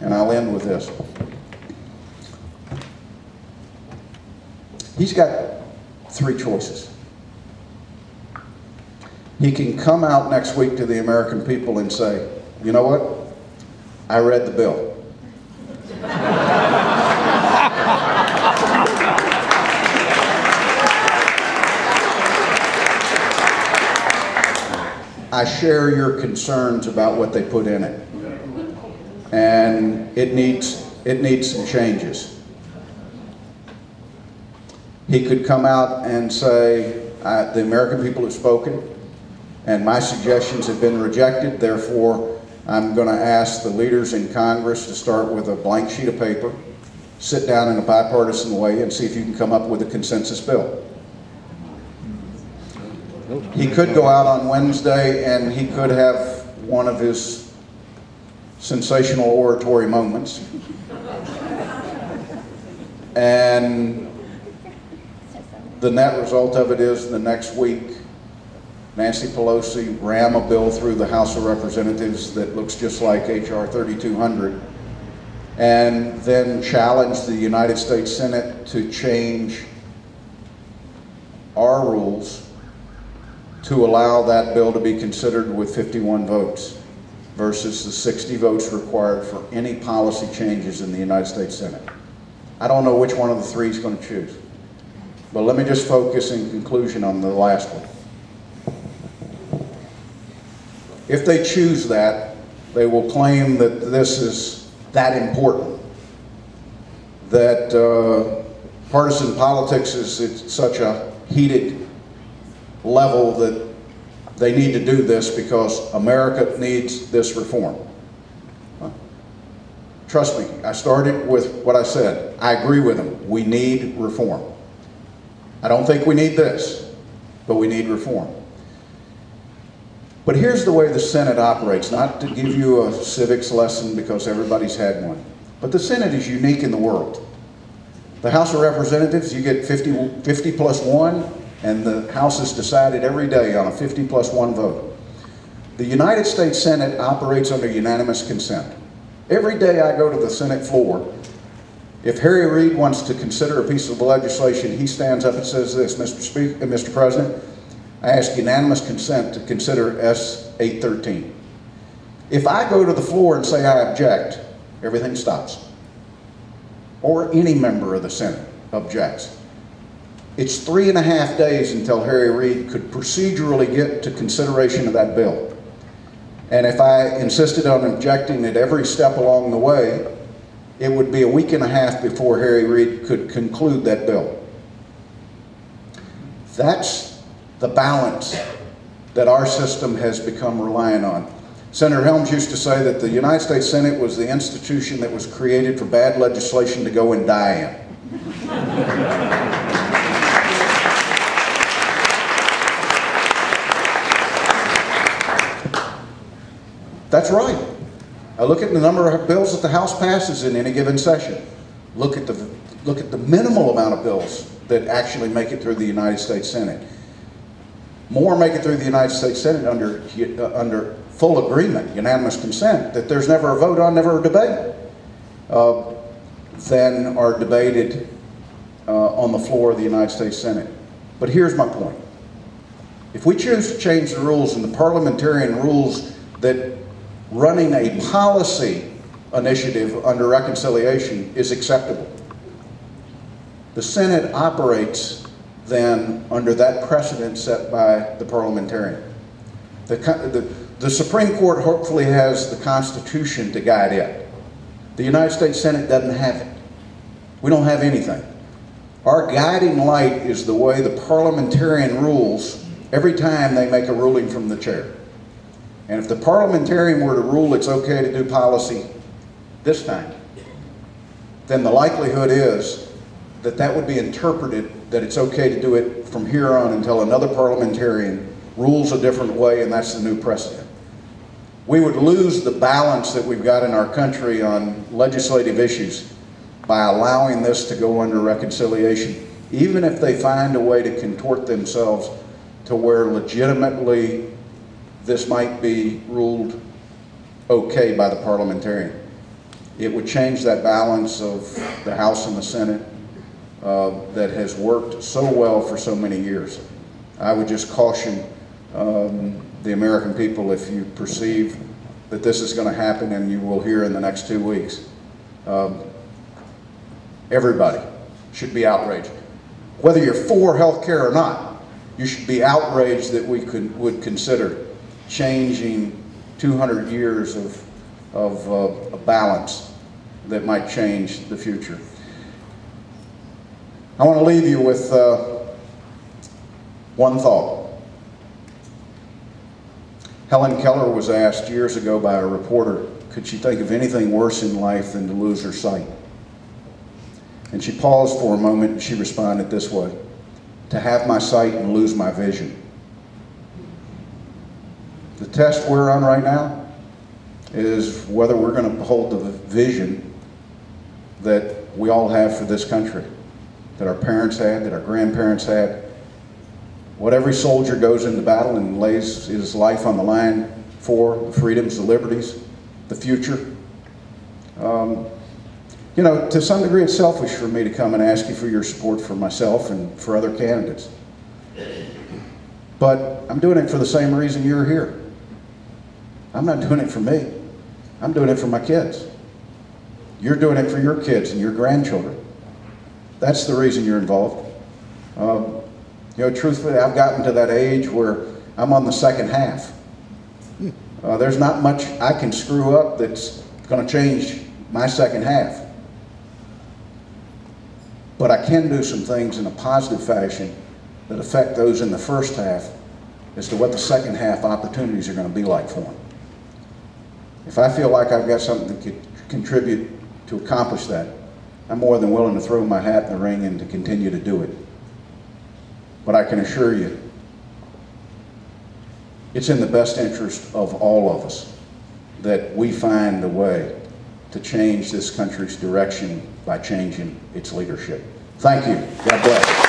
and I'll end with this. He's got three choices. He can come out next week to the American people and say, you know what? I read the bill. I share your concerns about what they put in it. And it needs some changes. He could come out and say, the American people have spoken, and my suggestions have been rejected, therefore I'm going to ask the leaders in Congress to start with a blank sheet of paper, sit down in a bipartisan way, and see if you can come up with a consensus bill. He could go out on Wednesday and he could have one of his sensational oratory moments. And the net result of it is the next week, Nancy Pelosi ram a bill through the House of Representatives that looks just like H.R. 3200, and then challenge the United States Senate to change our rules to allow that bill to be considered with 51 votes versus the 60 votes required for any policy changes in the United States Senate. I don't know which one of the three he's going to choose. But let me just focus in conclusion on the last one. If they choose that, they will claim that this is that important, that partisan politics is at such a heated level that they need to do this because America needs this reform. Trust me, I started with what I said. I agree with them. We need reform. I don't think we need this, but we need reform. But here's the way the Senate operates, not to give you a civics lesson because everybody's had one, but the Senate is unique in the world. The House of Representatives, you get 50 plus 1, and the House is decided every day on a 50 plus 1 vote. The United States Senate operates under unanimous consent. Every day I go to the Senate floor, if Harry Reid wants to consider a piece of legislation, he stands up and says this, Mr. President, I ask unanimous consent to consider S 813. If I go to the floor and say I object, everything stops. Or any member of the Senate objects. It's 3.5 days until Harry Reid could procedurally get to consideration of that bill. And if I insisted on objecting at every step along the way, it would be 1.5 weeks before Harry Reid could conclude that bill. That's the balance that our system has become reliant on. Senator Helms used to say that the United States Senate was the institution that was created for bad legislation to go and die in. That's right. I look at the number of bills that the House passes in any given session. Look at the minimal amount of bills that actually make it through the United States Senate. More make it through the United States Senate under full agreement, unanimous consent, that there's never a vote on, never a debate, than are debated on the floor of the United States Senate. But here's my point. If we choose to change the rules and the parliamentarian rules that running a policy initiative under reconciliation is acceptable, the Senate operates then under that precedent set by the parliamentarian. The Supreme Court hopefully has the Constitution to guide it. The United States Senate doesn't have it. We don't have anything. Our guiding light is the way the parliamentarian rules every time they make a ruling from the chair. And if the parliamentarian were to rule it's okay to do policy this time, then the likelihood is that that would be interpreted that it's okay to do it from here on until another parliamentarian rules a different way, and that's the new precedent. We would lose the balance that we've got in our country on legislative issues by allowing this to go under reconciliation, even if they find a way to contort themselves to where legitimately this might be ruled okay by the parliamentarian. It would change that balance of the House and the Senate that has worked so well for so many years. I would just caution the American people, if you perceive that this is going to happen, and you will hear in the next 2 weeks, everybody should be outraged. Whether you're for health care or not, you should be outraged that we would consider changing 200 years of a balance that might change the future. I want to leave you with one thought. Helen Keller was asked years ago by a reporter, could she think of anything worse in life than to lose her sight? And she paused for a moment and she responded this way: to have my sight and lose my vision. The test we're on right now is whether we're going to hold the vision that we all have for this country, that our parents had, that our grandparents had. What every soldier goes into battle and lays his life on the line for, the freedoms, the liberties, the future. You know, to some degree it's selfish for me to come and ask you for your support for myself and for other candidates. But I'm doing it for the same reason you're here. I'm not doing it for me. I'm doing it for my kids. You're doing it for your kids and your grandchildren. That's the reason you're involved. You know, truthfully, I've gotten to that age where I'm on the second half. There's not much I can screw up that's going to change my second half. But I can do some things in a positive fashion that affect those in the first half as to what the second half opportunities are going to be like for them. If I feel like I've got something that could contribute to accomplish that, I'm more than willing to throw my hat in the ring and to continue to do it. But I can assure you, it's in the best interest of all of us that we find a way to change this country's direction by changing its leadership. Thank you. God bless.